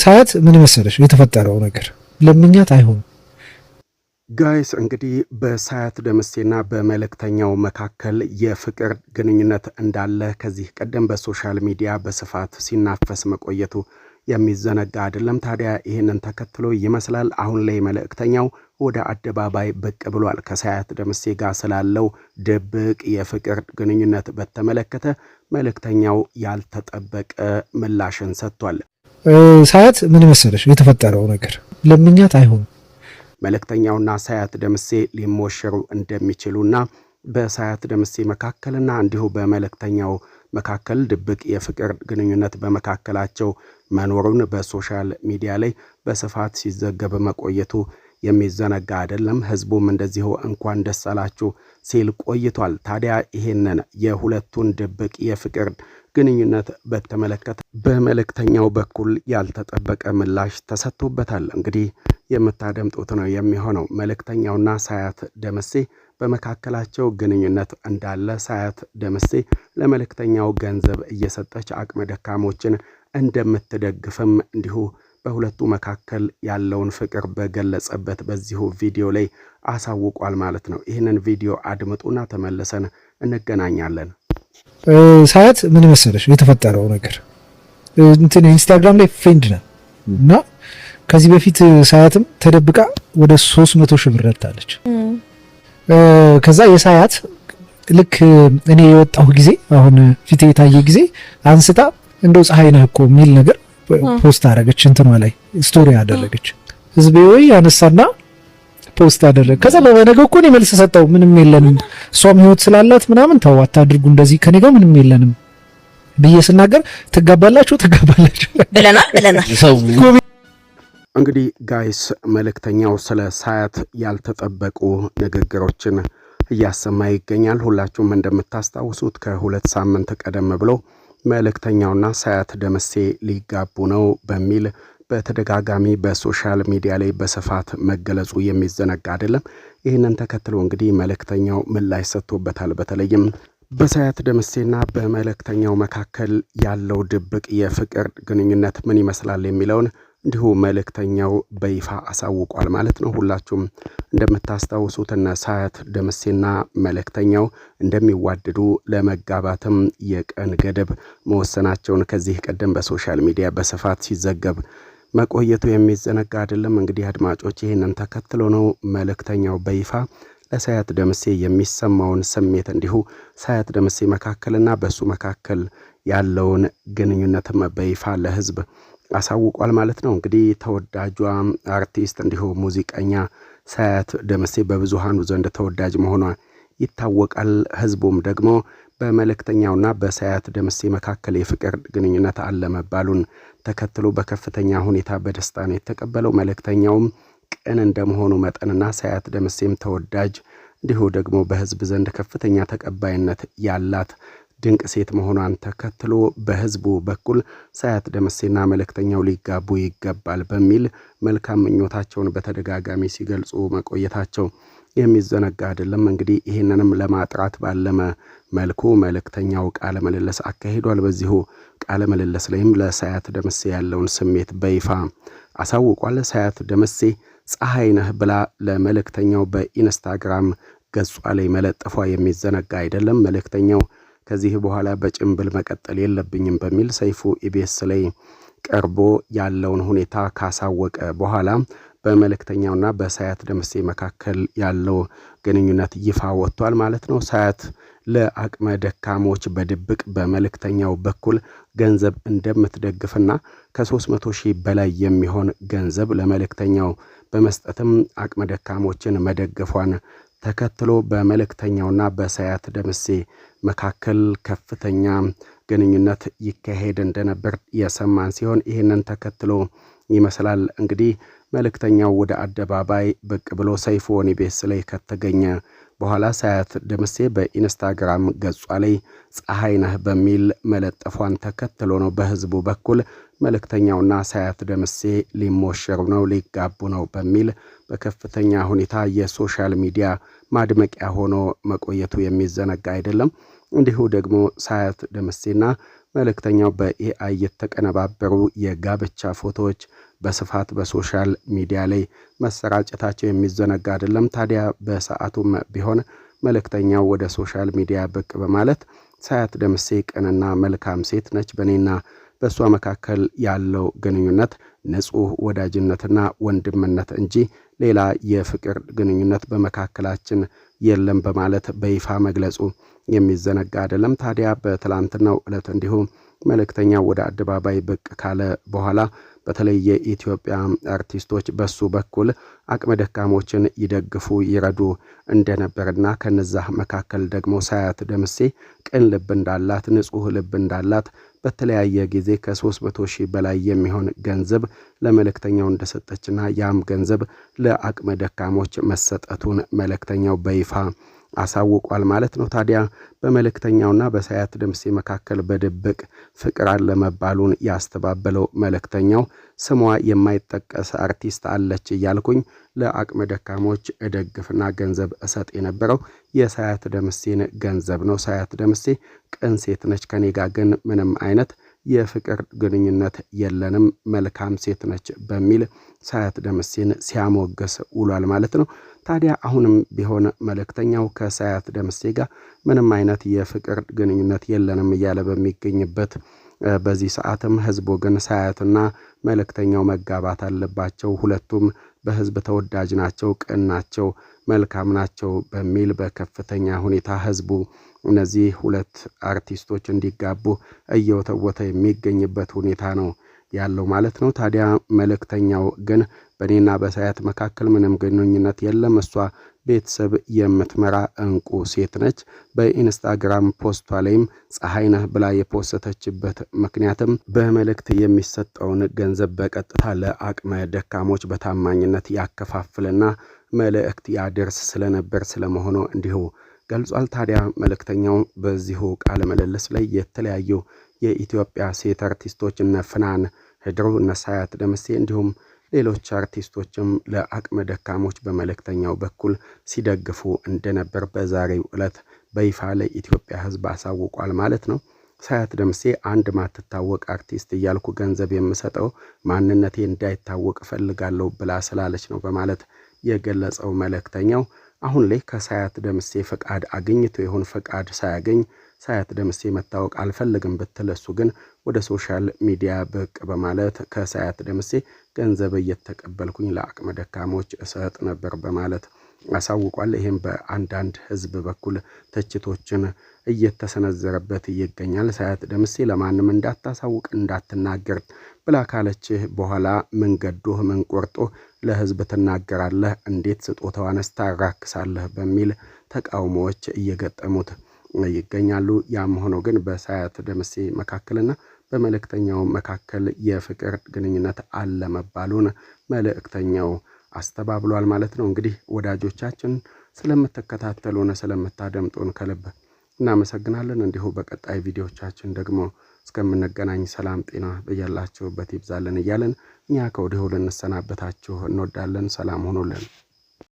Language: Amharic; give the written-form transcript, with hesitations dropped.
ሳያት ምን መሰለሽ የተፈጠረው ነገር ለምኛት አይሆንም ጋይስ እንግዲህ በሳያት ደምሴና በመልእክተኛው መካከል የፍቅር ግንኙነት እንዳለ ከዚህ ቀደም በሶሻል ሚዲያ በስፋት ሲናፈስ መቆየቱ የሚዘነጋ አይደለም። ታዲያ ይህንን ተከትሎ ይመስላል አሁን ላይ መልእክተኛው ወደ አደባባይ ብቅ ብሏል። ከሳያት ደምሴ ጋር ስላለው ድብቅ የፍቅር ግንኙነት በተመለከተ መልእክተኛው ያልተጠበቀ ምላሽን ሰጥቷል። ሳያት ምን መሰለሽ የተፈጠረው ነገር ለምኛት አይሆንም መልእክተኛውና ሳያት ደምሴ ሊሞሸሩ እንደሚችሉና በሳያት ደምሴ መካከልና እንዲሁ በመልእክተኛው መካከል ድብቅ የፍቅር ግንኙነት በመካከላቸው መኖሩን በሶሻል ሚዲያ ላይ በስፋት ሲዘገብ መቆየቱ የሚዘነጋ አይደለም። ህዝቡም እንደዚሁ እንኳን ደስ አላችሁ ሲል ቆይቷል። ታዲያ ይሄንን የሁለቱን ድብቅ የፍቅር ግንኙነት በተመለከተ በመልእክተኛው በኩል ያልተጠበቀ ምላሽ ተሰጥቶበታል። እንግዲህ የምታደምጡት ነው የሚሆነው። መልእክተኛውና ሳያት ደምሴ በመካከላቸው ግንኙነት እንዳለ፣ ሳያት ደምሴ ለመልእክተኛው ገንዘብ እየሰጠች አቅመ ደካሞችን እንደምትደግፍም እንዲሁ በሁለቱ መካከል ያለውን ፍቅር በገለጸበት በዚሁ ቪዲዮ ላይ አሳውቋል ማለት ነው። ይህንን ቪዲዮ አድምጡና ተመልሰን እንገናኛለን። ሳያት ምን መሰለሽ የተፈጠረው ነገር እንትን ኢንስታግራም ላይ ፍሬንድ ነን እና ከዚህ በፊት ሳያትም ተደብቃ ወደ 300 ሺህ ብር ረድታለች። ከዛ የሳያት ልክ እኔ የወጣሁ ጊዜ አሁን ፊቴ የታየ ጊዜ አንስታ እንደው ፀሐይ ነህ እኮ የሚል ነገር ፖስት አደረገች። እንትኗ ላይ ስቶሪ አደረገች። ህዝቤ ወይ ያነሳና ፖስት አደረገ። ከዛ በነገው እኮ እኔ መልስ ሰጠው። ምንም የለንም እሷም ህይወት ስላላት ምናምን ተው አታድርጉ እንደዚህ ከኔ ጋር ምንም የለንም ብዬ ስናገር ትጋባላችሁ ብለናል። እንግዲህ ጋይስ መልእክተኛው ስለ ሳያት ያልተጠበቁ ንግግሮችን እያሰማ ይገኛል። ሁላችሁም እንደምታስታውሱት ከ2 ሳምንት ቀደም ብሎ መልእክተኛውና ሳያት ደምሴ ሊጋቡ ነው በሚል በተደጋጋሚ በሶሻል ሚዲያ ላይ በስፋት መገለጹ የሚዘነጋ አይደለም። ይህንን ተከትሎ እንግዲህ መልእክተኛው ምላሽ ሰጥቶበታል። በተለይም በሳያት ደምሴና በመልእክተኛው መካከል ያለው ድብቅ የፍቅር ግንኙነት ምን ይመስላል የሚለውን እንዲሁ መልእክተኛው በይፋ አሳውቋል ማለት ነው። ሁላችሁም እንደምታስታውሱት እነ ሳያት ደምሴና መልእክተኛው እንደሚዋደዱ ለመጋባትም የቀን ገደብ መወሰናቸውን ከዚህ ቀደም በሶሻል ሚዲያ በስፋት ሲዘገብ መቆየቱ የሚዘነጋ አይደለም። እንግዲህ አድማጮች ይህንን ተከትሎ ነው መልእክተኛው በይፋ ለሳያት ደምሴ የሚሰማውን ስሜት እንዲሁ ሳያት ደምሴ መካከልና በሱ መካከል ያለውን ግንኙነትም በይፋ ለህዝብ አሳውቋል ማለት ነው። እንግዲህ ተወዳጇ አርቲስት እንዲሁ ሙዚቀኛ ሳያት ደምሴ በብዙሃኑ ዘንድ ተወዳጅ መሆኗ ይታወቃል። ህዝቡም ደግሞ በመልእክተኛውና በሳያት ደምሴ መካከል የፍቅር ግንኙነት አለ መባሉን ተከትሎ በከፍተኛ ሁኔታ በደስታ ነው የተቀበለው። መልእክተኛውም ቅን እንደመሆኑ መጠንና ሳያት ደምሴም ተወዳጅ እንዲሁ ደግሞ በህዝብ ዘንድ ከፍተኛ ተቀባይነት ያላት ድንቅ ሴት መሆኗን ተከትሎ በህዝቡ በኩል ሳያት ደምሴና መልእክተኛው ሊጋቡ ይገባል በሚል መልካም ምኞታቸውን በተደጋጋሚ ሲገልጹ መቆየታቸው የሚዘነጋ አይደለም። እንግዲህ ይህንንም ለማጥራት ባለመ መልኩ መልእክተኛው ቃለ ምልልስ አካሂዷል። በዚሁ ቃለ ምልልስ ላይም ለሳያት ደምሴ ያለውን ስሜት በይፋ አሳውቋል። ሳያት ደምሴ ፀሐይ ነህ ብላ ለመልእክተኛው በኢንስታግራም ገጿ ላይ መለጠፏ የሚዘነጋ አይደለም። መልእክተኛው ከዚህ በኋላ በጭምብል መቀጠል የለብኝም በሚል ሰይፉ ኢቢኤስ ላይ ቀርቦ ያለውን ሁኔታ ካሳወቀ በኋላ በመልእክተኛውና በሳያት ደምሴ መካከል ያለው ግንኙነት ይፋ ወጥቷል ማለት ነው። ሳያት ለአቅመ ደካሞች በድብቅ በመልእክተኛው በኩል ገንዘብ እንደምትደግፍና ከ300 ሺህ በላይ የሚሆን ገንዘብ ለመልእክተኛው በመስጠትም አቅመ ደካሞችን መደገፏን ተከትሎ በመልእክተኛውና በሳያት ደምሴ መካከል ከፍተኛ ግንኙነት ይካሄድ እንደነበር የሰማን ሲሆን ይህንን ተከትሎ ይመስላል እንግዲህ መልእክተኛው ወደ አደባባይ ብቅ ብሎ ሰይፉ ኢቢኤስ ላይ ከተገኘ በኋላ ሳያት ደምሴ በኢንስታግራም ገጿ ላይ ፀሐይ ነህ በሚል መለጠፏን ተከትሎ ነው በህዝቡ በኩል መልእክተኛውና ሳያት ደምሴ ሊሞሸሩ ነው ሊጋቡ ነው በሚል በከፍተኛ ሁኔታ የሶሻል ሚዲያ ማድመቂያ ሆኖ መቆየቱ የሚዘነጋ አይደለም። እንዲሁ ደግሞ ሳያት ደምሴና መልእክተኛው በኤአይ የተቀነባበሩ የጋብቻ ፎቶዎች በስፋት በሶሻል ሚዲያ ላይ መሰራጨታቸው የሚዘነጋ አይደለም። ታዲያ በሰዓቱም ቢሆን መልእክተኛው ወደ ሶሻል ሚዲያ ብቅ በማለት ሳያት ደምሴ ቅንና መልካም ሴት ነች፣ በእኔና በእሷ መካከል ያለው ግንኙነት ንጹህ ወዳጅነትና ወንድምነት እንጂ ሌላ የፍቅር ግንኙነት በመካከላችን የለም በማለት በይፋ መግለጹ የሚዘነጋ አይደለም። ታዲያ በትላንትናው ዕለት እንዲሁም መልእክተኛው ወደ አደባባይ ብቅ ካለ በኋላ በተለይ የኢትዮጵያ አርቲስቶች በሱ በኩል አቅመ ደካሞችን ይደግፉ ይረዱ እንደነበርና ከነዛ መካከል ደግሞ ሳያት ደምሴ ቅን ልብ እንዳላት ንጹህ ልብ እንዳላት በተለያየ ጊዜ ከ300,000 በላይ የሚሆን ገንዘብ ለመልእክተኛው እንደሰጠችና ያም ገንዘብ ለአቅመ ደካሞች መሰጠቱን መልእክተኛው በይፋ አሳውቋል ማለት ነው። ታዲያ በመልእክተኛውና በሳያት ደምሴ መካከል በድብቅ ፍቅር አለ መባሉን ያስተባበለው መልእክተኛው ስሟ የማይጠቀስ አርቲስት አለች እያልኩኝ ለአቅመ ደካሞች እደግፍና ገንዘብ እሰጥ የነበረው የሳያት ደምሴን ገንዘብ ነው። ሳያት ደምሴ ቅን ሴት ነች፣ ከኔ ጋር ግን ምንም አይነት የፍቅር ግንኙነት የለንም፣ መልካም ሴት ነች በሚል ሳያት ደምሴን ሲያሞገስ ውሏል ማለት ነው። ታዲያ አሁንም ቢሆን መልእክተኛው ከሳያት ደምሴ ጋር ምንም አይነት የፍቅር ግንኙነት የለንም እያለ በሚገኝበት በዚህ ሰዓትም ህዝቡ ግን ሳያትና መልእክተኛው መጋባት አለባቸው፣ ሁለቱም በህዝብ ተወዳጅ ናቸው፣ ቅን ናቸው፣ መልካም ናቸው በሚል በከፍተኛ ሁኔታ ህዝቡ እነዚህ ሁለት አርቲስቶች እንዲጋቡ እየወተወተ የሚገኝበት ሁኔታ ነው ያለው ማለት ነው። ታዲያ መልእክተኛው ግን በእኔና በሳያት መካከል ምንም ግንኙነት የለም፣ እሷ ቤተሰብ የምትመራ እንቁ ሴት ነች። በኢንስታግራም ፖስቷ ላይም ፀሐይ ነህ ብላ የፖስተችበት ምክንያትም በመልእክት የሚሰጠውን ገንዘብ በቀጥታ ለአቅመ ደካሞች በታማኝነት ያከፋፍልና መልእክት ያደርስ ስለነበር ስለመሆኑ እንዲሁ ገልጿል። ታዲያ መልእክተኛው በዚሁ ቃለ ምልልስ ላይ የተለያዩ የኢትዮጵያ ሴት አርቲስቶች እነ ፍናን ህድሩ፣ እነ ሳያት ደምሴ እንዲሁም ሌሎች አርቲስቶችም ለአቅመ ደካሞች በመልእክተኛው በኩል ሲደግፉ እንደነበር በዛሬው ዕለት በይፋ ለኢትዮጵያ ህዝብ አሳውቋል ማለት ነው። ሳያት ደምሴ አንድ ማትታወቅ አርቲስት እያልኩ ገንዘብ የምሰጠው ማንነቴ እንዳይታወቅ ፈልጋለሁ ብላ ስላለች ነው በማለት የገለጸው መልእክተኛው አሁን ላይ ከሳያት ደምሴ ፈቃድ አግኝቶ ይሁን ፈቃድ ሳያገኝ ሳያት ደምሴ መታወቅ አልፈልግም ብትል እሱ ግን ወደ ሶሻል ሚዲያ ብቅ በማለት ከሳያት ደምሴ ገንዘብ እየተቀበልኩኝ ለአቅመ ደካሞች እሰጥ ነበር በማለት አሳውቋል። ይህም በአንዳንድ ህዝብ በኩል ትችቶችን እየተሰነዘረበት ይገኛል። ሳያት ደምሴ ለማንም እንዳታሳውቅ እንዳትናገር ብላ ካለችህ በኋላ ምን ገዶህ ምን ቆርጦ ለህዝብ ትናገራለህ? እንዴት ስጦታዋንስ ታራክሳለህ? በሚል ተቃውሞዎች እየገጠሙት ይገኛሉ። ያም ሆኖ ግን በሳያት ደምሴ መካከልና በመልእክተኛው መካከል የፍቅር ግንኙነት አለ መባሉን መልእክተኛው አስተባብሏል ማለት ነው። እንግዲህ ወዳጆቻችን ስለምትከታተሉን ስለምታደምጡን ከልብ እናመሰግናለን። እንዲሁ በቀጣይ ቪዲዮቻችን ደግሞ እስከምንገናኝ ሰላም ጤና በያላችሁበት ይብዛልን እያለን እኛ ከወዲሁ ልንሰናበታችሁ እንወዳለን። ሰላም ሆኖልን